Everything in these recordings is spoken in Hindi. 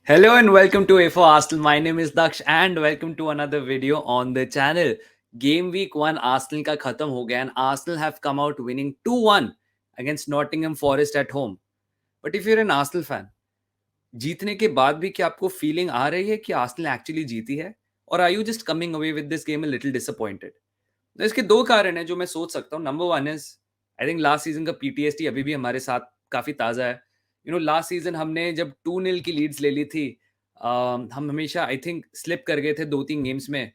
Hello and welcome to A for Arsenal. My name is Daksh and welcome to another video on the channel. Game week 1 Arsenal का खत्म हो गया and Arsenal have come out winning 2-1 against Nottingham Forest at home. But if you're an Arsenal fan, जीतने के बाद भी क्या आपको फीलिंग आ रही है कि आर्सेनल एक्चुअली जीती है और are you just coming away with this game a little disappointed? तो इसके दो कारण हैं जो मैं सोच सकता हूँ. Number one is I think last season का पीटीएसडी अभी भी हमारे साथ काफी ताजा है. लास्ट सीजन हमने जब 2-0 की लीड्स ले ली थी, हम हमेशा आई थिंक स्लिप कर गए थे 2-3 गेम्स में.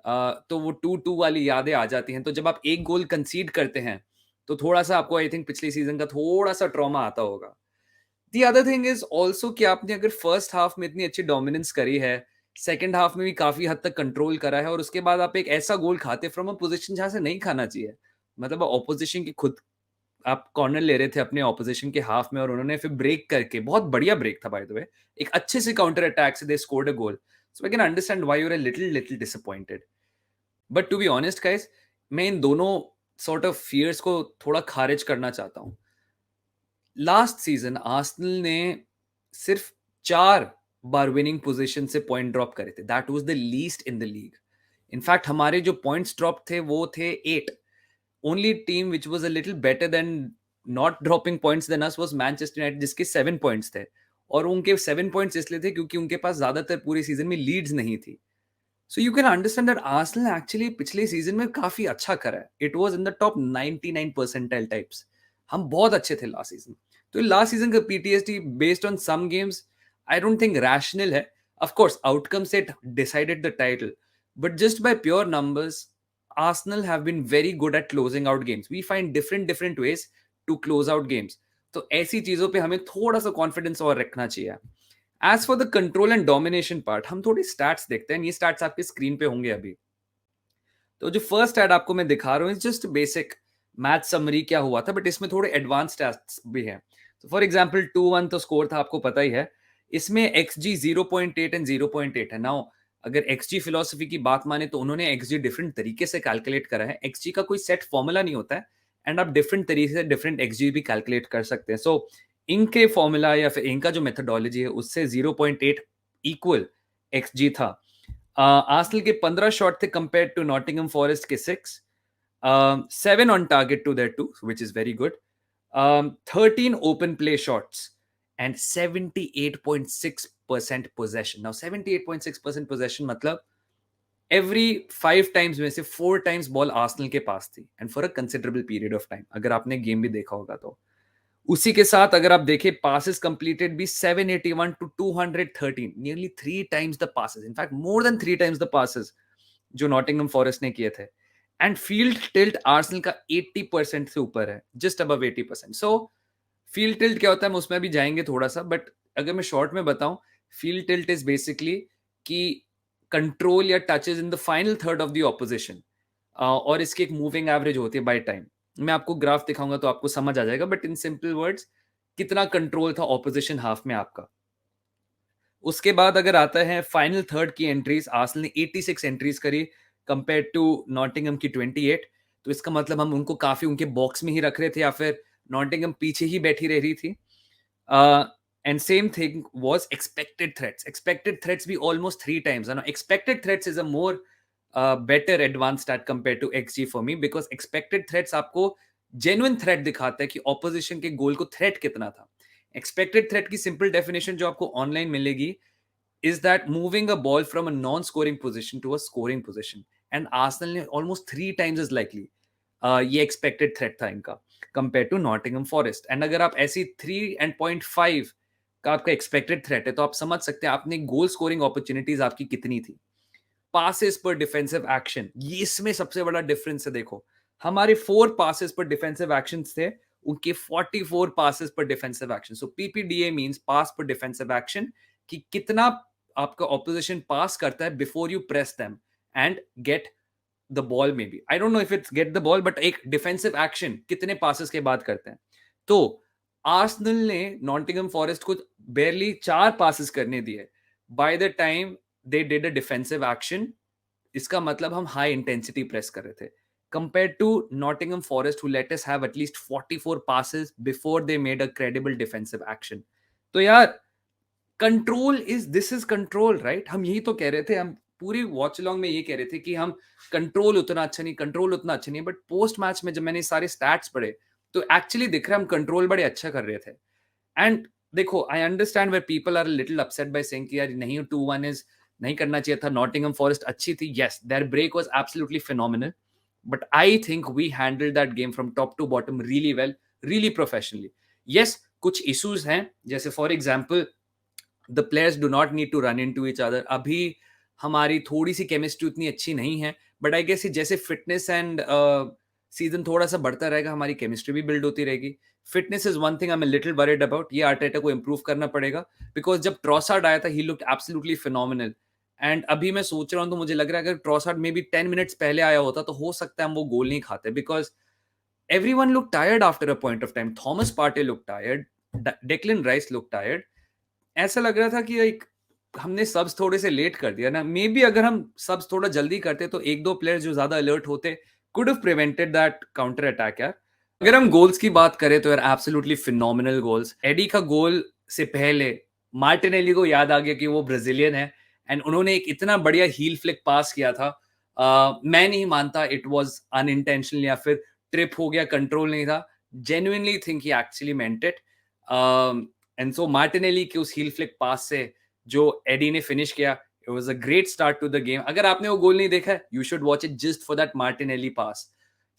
तो वो 2-2 वाली यादें आ जाती हैं. तो जब आप एक गोल कंसीड करते हैं तो थोड़ा सा आपको आई थिंक पिछले सीजन का थोड़ा सा ट्रॉमा आता होगा. The other thing is also कि आपने अगर फर्स्ट हाफ में इतनी अच्छी डोमिनेंस करी है, सेकंड हाफ में भी काफी हद तक कंट्रोल करा है और उसके बाद आप एक ऐसा गोल खाते फ्रॉम अ पोजीशन जहां से नहीं खाना चाहिए. मतलब ऑपोजिशन की खुद आप कॉर्नर ले रहे थे अपने ऑपोजिशन के हाफ में और उन्होंने फिर ब्रेक करके, बहुत बढ़िया ब्रेक था बाय द वे, एक अच्छे से काउंटर अटैक से they scored a goal. So I can understand why you are a little little disappointed. But to be honest guys, मैं इन दोनों सॉर्ट ऑफ फियर्स को थोड़ा खारिज करना चाहता हूँ. लास्ट सीजन आर्सेनल ने सिर्फ 4 बार विनिंग पोजीशन से पॉइंट ड्रॉप करे थे. That was the least in the league. In fact हमारे जो पॉइंट्स ड्रॉप थे वो थे 8. Only team which was a little better than not dropping points than us was Manchester United, जिसके 7 पॉइंट्स थे. और उनके 7 पॉइंट्स इसलिए थे क्योंकि उनके पास ज्यादातर पूरे सीजन में लीड्स नहीं थी. So you can understand that Arsenal actually पिछले सीजन में काफी अच्छा करा है. It was in the top 99 percentile types. हम बहुत अच्छे थे लास्ट सीजन. तो लास्ट सीजन का PTSD based on some games I don't think rational है. Of course outcome set decided the title, but just by pure numbers Arsenal have been very good at closing out games. We find different ways to close out games. तो ऐसी चीजों पे हमें थोड़ा सा कॉन्फिडेंस और रखना चाहिए. As for the control and domination part, हम थोड़ी स्टैट्स देखते हैं. ये स्टैट्स आपके स्क्रीन पे होंगे अभी. तो जो फर्स्ट एड आपको मैं दिखा रहा हूँ जस्ट बेसिक मैथ समरी क्या हुआ था, बट इसमें थोड़े एडवांस स्टैट्स भी हैं. तो फॉर एग्जांपल 2-1 तो स्कोर था, आपको पता ही है. इसमें XG 0.8 एंड 0.8 है. नाउ अगर XG फिलोसफी की बात माने तो उन्होंने XG डिफरेंट तरीके से कैलकुलेट करा है. XG का कोई सेट फॉर्मूला नहीं होता है एंड आप डिफरेंट तरीके से डिफरेंट XG भी कैलकुलेट कर सकते हैं. सो इनके फॉर्मूला या फिर इनका जो मेथोडोलॉजी है उससे 0.8 इक्वल XG था. आर्सेनल के 15 शॉट थे कंपेयर टू नॉटिंघम फॉरेस्ट के 6. 7 on target to their 2, which is very good. 13 open play shots and 78.6% possession. Now 78.6% possession मतलब एवरी 5 टाइम्स में से 4 टाइम्स बॉल आर्सेनल के पास थी and for a considerable period of time. अगर आपने गेम भी देखा होगा तो उसी के साथ अगर आप देखें पासेस कंप्लीटेड भी 781 to 213, nearly 3 times the passes, in fact more than 3 times the passes जो नॉटिंघम फॉरेस्ट ने किए थे. एंड फील्ड टिल्ट आर्सेनल का 80% से ऊपर है, जस्ट अबव 80%. सो फील्ड टिल्ट क्या होता है, हम उसमें भी जाएंगे थोड़ा सा, बट अगर मैं शॉर्ट में बताऊं, फील्ड टिल्ट इज बेसिकली कि कंट्रोल या touches in the final third of the opposition, और इसकी एक मूविंग एवरेज होती है बाय टाइम. मैं आपको ग्राफ दिखाऊंगा तो आपको समझ आ जाएगा, बट इन सिंपल वर्ड्स कितना कंट्रोल था ऑपोजिशन हाफ में आपका. उसके बाद अगर आता है फाइनल थर्ड की एंट्रीज, आर्सेनल ने 86 एंट्रीज करी कंपेयर टू नॉटिंघम की 28. तो इसका मतलब हम उनको काफी उनके बॉक्स में ही रख रहे थे या फिर नॉटिंघम पीछे ही बैठी रह रही थी. And same thing was expected threats. Expected threats भी almost 3 times. Expected threats is a more better advance stat compare to XG for me, because expected threats आपको जेन्युइन थ्रेट दिखाता है कि ऑपोजिशन के गोल को थ्रेट कितना था. एक्सपेक्टेड थ्रेट की सिंपल डेफिनेशन जो आपको ऑनलाइन मिलेगी is that moving a ball from a non-scoring position to a scoring position. And Arsenal ने almost 3 times as likely ये expected threat था इनका compared to Nottingham Forest. And अगर आप ऐसी 3.5 का आपका expected threat है तो आप समझ सकते हैं आपने गोल स्कोरिंग अपॉर्चुनिटीज आपकी कितनी थी. पासेस पर डिफेंसिव एक्शन, ये इसमें सबसे बड़ा डिफरेंस है. देखो हमारे 4 पासेस पर डिफेंसिव एक्शन थे, उनके 44 पासेस पर डिफेंसिव एक्शन. सो PPDA मींस पास पर डिफेंसिव एक्शन, कि कितना आपका ऑपोजिशन पास करता है before you press them and get the ball. Maybe I don't know if it's get the ball, but एक डिफेंसिव एक्शन कितने पासेस के बाद करते हैं. तो आर्सेनल ने नॉटिंघम फॉरेस्ट को बेरली 4 पासेस करने दिए by the time they did a defensive action. इसका मतलब हम हाई इंटेंसिटी प्रेस कर रहे थे compared to Nottingham Forest, who let us have at least 44 passes before they made a credible defensive action. तो यार control is this is control, right? हम यही तो कह रहे थे, हम पूरी वॉच लॉन्ग में ये कह रहे थे कि हम कंट्रोल उतना अच्छा नहीं, कंट्रोल उतना अच्छा नहीं, बट पोस्ट मैच में जब मैंने सारे स्टैट्स पढ़े तो एक्चुअली दिख रहा है हम कंट्रोल बड़े अच्छा कर रहे थे. एंड देखो, I understand where people are little upset by saying कि यार नहीं, 2-1 इज नहीं करना चाहिए था, नॉटिंघम फॉरेस्ट अच्छी थी, yes their break was absolutely phenomenal, but I think we handled that game from top to bottom really well, really professionally. Yes, कुछ इश्यूज हैं, जैसे for example the players do not need to run into each other. अभी हमारी थोड़ी सी केमिस्ट्री उतनी अच्छी नहीं है, बट आई गेस जैसे फिटनेस एंड सीजन थोड़ा सा बढ़ता रहेगा, हमारी केमिस्ट्री भी बिल्ड होती रहेगी. Fitness is one thing I am little worried about, ये आर्टेटा को इंप्रूव करना पड़ेगा, बिकॉज जब ट्रॉसार्ड आया था he looked absolutely phenomenal. And अभी मैं सोच रहा हूँ तो मुझे लग रहा है अगर ट्रॉसार्ड में भी 10 मिनट्स पहले आया होता तो हो सकता है हम वो गोल नहीं खाते, because everyone looked tired after a point of time. Thomas Partey looked tired. Declan Rice looked tired. ऐसा लग रहा था कि एक हमने सब्स थोड़े से लेट कर दिया ना. मे बी अगर हम सब्स थोड़ा जल्दी करते तो एक दो प्लेयर जो ज्यादा अलर्ट होते could have prevented that counter attack यार. अगर हम गोल्स की बात करें तो यार एब्सोल्युटली फिनोमिनल गोल्स. एडी का गोल से पहले मार्टिनेली को याद आ गया कि वो ब्राजीलियन है, एंड उन्होंने एक इतना बढ़िया हील फ्लिक पास किया था. मैं नहीं मानता इट वाज अनइंटेंशनल या फिर ट्रिप हो गया, कंट्रोल नहीं था. Genuinely think he actually meant it. And so Martinelli के उस हील फ्लिक पास से जो एडी ने फिनिश किया, it was a great start to the game. अगर आपने वो गोल नहीं देखा है, you should watch it just for that Martinelli pass.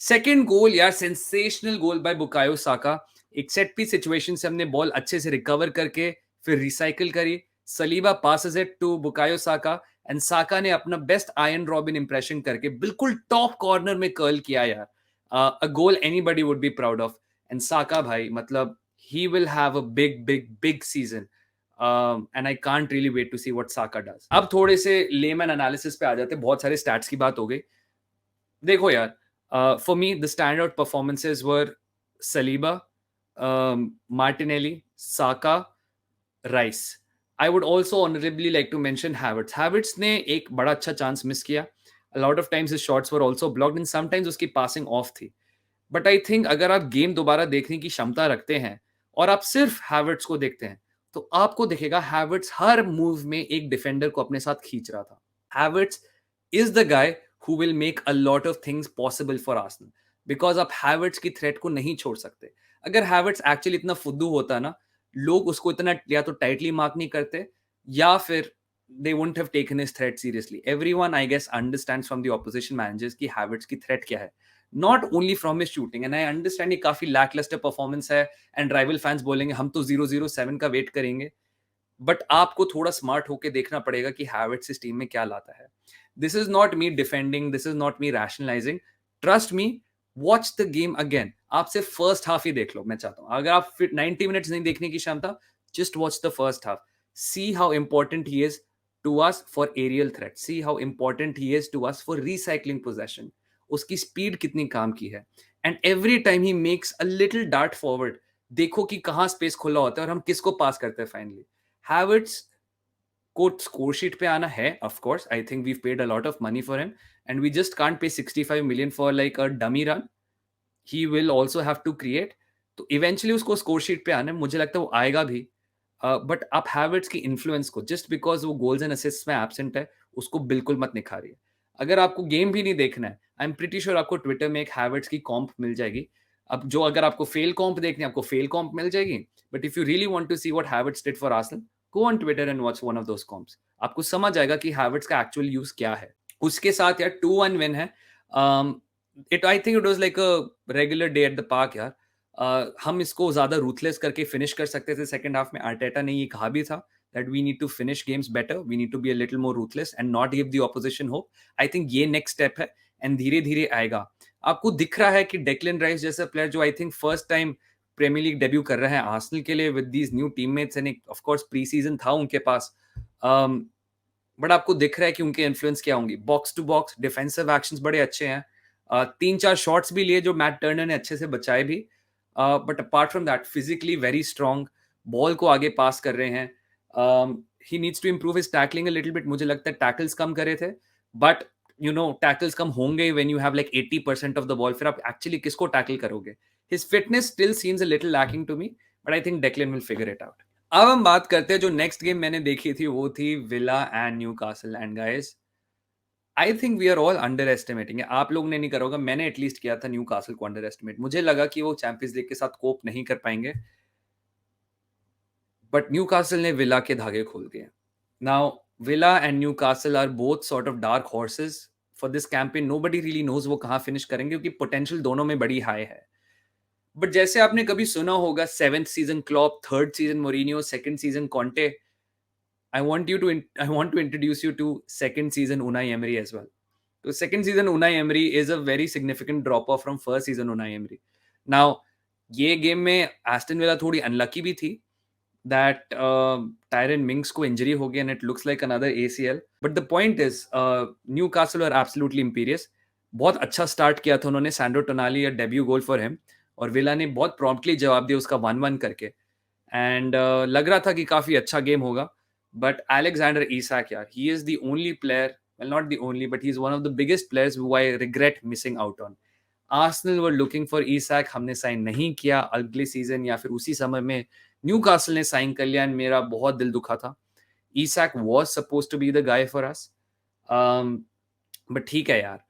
Second goal यार, sensational goal by Bukayo Saka. एक सेट पीस सिचुएशन से हमने बॉल अच्छे से रिकवर करके फिर रिसाइकिल करी. Saliba passes it to Bukayo Saka, and Saka ने अपना बेस्ट आयन रॉबिन इंप्रेशन करके बिल्कुल टॉप कॉर्नर में कर्ल किया यार. A goal anybody would be proud of. And Saka भाई, मतलब he will have a big, big, big season. And I can't really wait to see what Saka does. अब थोड़े से लेमैन एनालिसिस पे आ जाते हैं, बहुत सारे स्टैट्स की बात हो गई. देखो यार, for me the stand out performances were Saliba, Martinelli, Saka, Rice. I would also honourably like to mention Havertz. Havertz ने एक बड़ा अच्छा चांस मिस किया. A lot of times his shots were also blocked and sometimes उसकी passing off थी. बट आई थिंक अगर आप गेम दोबारा देखने की क्षमता रखते हैं और आप सिर्फ हैवर्ट्स को देखते हैं तो आपको दिखेगा हैवर्ट्स हर मूव में एक डिफेंडर को अपने साथ खींच रहा था. Havertz is the guy who will make a lot of things possible for Arsenal, because आप हैवर्ट्स की थ्रेट को नहीं छोड़ सकते. अगर हैवर्ट्स एक्चुअली इतना फुद्दू होता ना, लोग उसको इतना या तो टाइटली मार्क नहीं करते या फिर they wouldn't have taken his threat seriously. Everyone, I guess, understands from the opposition managers कि Havertz की threat क्या है. Not only from his shooting, and I understand ये काफी lackluster performance है, and rival fans बोलेंगे हम तो 007 का वेट करेंगे, बट आपको थोड़ा स्मार्ट होके देखना पड़ेगा कि Havertz इस टीम में क्या लाता है. This is not me defending, this is not me rationalizing. Trust me, watch the game again. आप सिर्फ फर्स्ट हाफ ही देख लो. मैं चाहता हूँ अगर आप 90 मिनट्स नहीं देखने की क्षमता, just watch the first half. See how important he is to us for aerial threat. See how important he is to us for recycling possession. उसकी स्पीड कितनी काम की है. And every time he makes a little dart forward, देखो कि कहाँ स्पेस खुला होता है और हम किसको पास करते हैं फाइनली. हैवर्ट्स को स्कोर शीट पे आना है, of course. I think we paid a lot of money for him and we just can't pay 65 million for like a dummy run. He will also have to create. तो इवेंचुअली उसको स्कोर शीट पे आना है, मुझे लगता है वो आएगा भी. बट आप हैवर्ट्स की इन्फ्लुएंस को जस्ट बिकॉज वो गोल्स एंड असिस्ट में एब्सेंट है उसको बिल्कुल मत निखारिए. अगर आपको गेम भी नहीं देखना है, आई एम प्रीटी श्योर आपको ट्विटर में एक हैवर्ट्स की कॉम्प मिल जाएगी. अब जो अगर आपको फेल कॉम्प देखनी है, आपको फेल कॉम्प मिल जाएगी. But if you really want to see what Havertz did for Arsenal, go on Twitter and watch one of those comps. आपको समझ आएगा कि हैवर्ट्स का एक्चुअल यूज क्या है. उसके साथ यार 2-1 विन है. It I think it was like a regular day at the park यार. हम इसको ज्यादा रूथलेस करके फिनिश कर सकते थे. सेकंड हाफ में आर्टेटा ने ये कहा भी था that we need to finish games better, we need to be a little more ruthless and not give the opposition hope. I think ये next step है and धीरे धीरे आएगा. आपको दिख रहा है कि डेक्लन राइस जैसा प्लेयर जो I think first time Premier League debut कर रहा है आर्सेनल के लिए with these new teammates, and of course pre season था उनके पास, बट आपको दिख रहा है कि उनके इन्फ्लुएंस क्या होंगी. Box to box defensive actions बड़े अच्छे हैं. 3-4 शॉट्स भी लिए जो मैट टर्नर ने अच्छे से बचाए भी. But apart from that physically very strong, ball को आगे पास कर रहे हैं. He needs to improve his tackling a little bit. मुझे लगता है टैकल्स कम करे थे, बट यू नो टैकल्स कम होंगे when you have like 80% of the ball. फिर आप एक्चुअली किसको टैकल करोगे. His fitness still seems a little lacking to me, but I think Declan will figure it out. अब हम बात करते हैं, जो नेक्स्ट गेम मैंने देखी थी वो थी Villa and Newcastle. And guys, I think we are all underestimating. आप लोग ने नहीं करा होगा, मैंने एटलीस्ट किया था न्यूकासल को अंडर एस्टिमेट। मुझे लगा कि वो चैंपियंस लीग के साथ कोप नहीं कर पाएंगे, बट न्यूकासल ने विला के धागे खोल दिए। Now Villa and Newcastle are both sort of dark horses for this campaign. Nobody really knows वो कहां फिनिश करेंगे, क्योंकि पोटेंशियल दोनों में बड़ी हाई है। बट जैसे आपने कभी सुना होगा, 7th season Klopp, 3rd season Mourinho, 2nd season Conte, I want to introduce you to 2nd season Unai Emery as well. So 2nd season Unai Emery is a very significant drop off from 1st season Unai Emery. Now, ये गेम में एस्टन विला थोड़ी अनलकी भी थी that Tyron Mings को इंजरी हो गई and it looks like another ACL. But the point is, Newcastle are absolutely imperious. बहुत अच्छा स्टार्ट किया था उन्होंने, Sandro Tonali, a debut goal for him, और विला ने बहुत प्रॉम्प्टली जवाब दिया उसका 1-1 करके। एंड लग रहा था कि काफी अच्छा गेम होगा, बट Alexander Isak, यार, he is the only player, well, not the only, but he's one of the biggest players who I regret missing out on. Arsenal were looking for Isak, हमने साइन नहीं किया। अगले सीजन या फिर उसी समय में न्यूकासल ने साइन कर लिया, मेरा बहुत दिल दुखा था। Isak was supposed to be the guy for us. But ठीक है यार,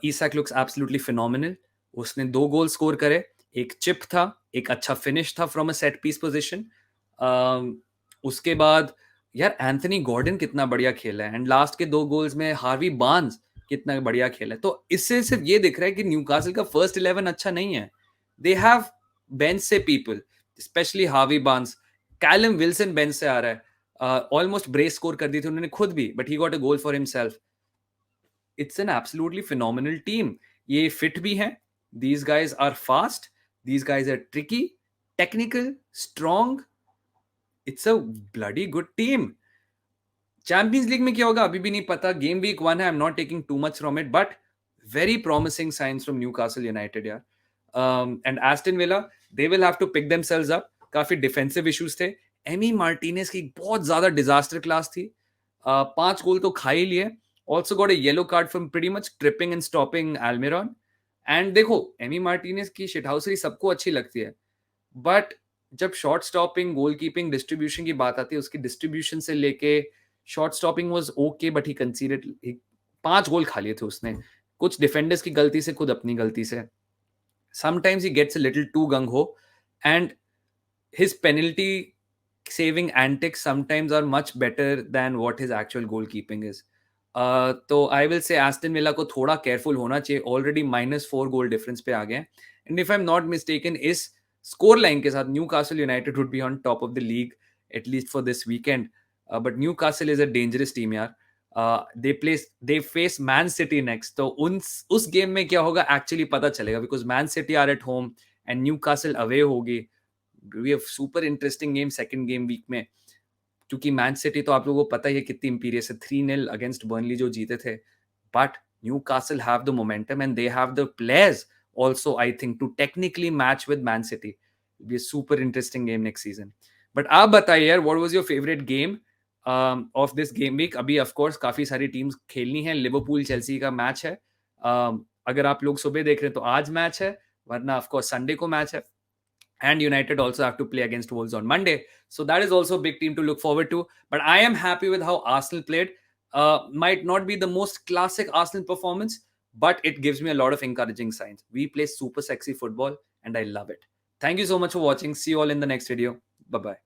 Isak looks absolutely phenomenal. उसने 2 गोल स्कोर करे, एक चिप था, एक अच्छा फिनिश था from a set piece position. उसके बाद यार एंथनी गॉर्डन कितना बढ़िया खेला है, एंड लास्ट के 2 गोल्स में हार्वी बार्न्स कितना बढ़िया खेला है। तो इससे सिर्फ ये दिख रहा है कि न्यूकासल का फर्स्ट 11 अच्छा नहीं है। दे हैव बेंच से people, specially Harvey Barnes. Callum Wilson bench से आ रहा है, ऑलमोस्ट ब्रेस स्कोर कर दी थी उन्होंने खुद भी, but he got a goal for himself. It's an absolutely phenomenal team. ये फिट भी हैं, these guys are fast, these guys are tricky, technical, strong. It's a bloody good team. Champions league में क्या होगा अभी भी नहीं पता। गेम वीक 1 है, I am not taking too much from it, but very promising signs from Newcastle United यार। And Aston Villa, they will have to pick themselves up. काफी डिफेंसिव इश्यूज थे। एमी मार्टिनेज की बहुत ज्यादा डिजास्टर क्लास थी। 5 गोल तो खा ही लिए। Also got a yellow card from pretty much tripping and stopping Almiron. And देखो, एमी मार्टिनेज की शिटहाउसरी सबको अच्छी लगती है, बट जब short stopping, goal keeping, distribution की बात आती है, उसकी डिस्ट्रीब्यूशन से लेके short stopping was okay, but he conceded 5 goal खा लिए थे उसने, कुछ डिफेंडर्स की गलती से, खुद अपनी गलती से। Sometimes he gets a little too gung ho, and his penalty saving antics sometimes are much better than what his actual goalkeeping is. तो I will say Aston villa को थोड़ा केयरफुल होना चाहिए। ऑलरेडी -4 गोल डिफरेंस पे आ गए, and if I am not mistaken, इस स्कोर लाइन के साथ Newcastle United would be on top of the league at least for this weekend. But Newcastle is a dangerous team यार। They face Man City next, तो उस गेम में क्या होगा एक्चुअली पता चलेगा, because Man City are at home and Newcastle away होगी। We have super interesting game second game week में, क्योंकि मैन सिटी तो आप लोगों को पता ही है कितनी इंपीरियस है। 3-0 अगेंस्ट बर्नली जो जीते थे, but Newcastle have the momentum and they have the players also, I think, to technically match with Man City. It'll be a super interesting game next season. But आप बताइए यार, what was your favorite game of this game week? अभी of course काफी सारी टीम्स खेलनी है। लिवरपूल चेल्सी का मैच है। अगर आप लोग सुबह देख रहे हैं तो आज मैच है, वरना of course संडे को मैच है। And United also have to play against Wolves on Monday. So that is also a big team to look forward to. But I am happy with how Arsenal played. Might not be the most classic Arsenal performance, but it gives me a lot of encouraging signs. We play super sexy football and I love it. Thank you so much for watching. See you all in the next video. Bye-bye.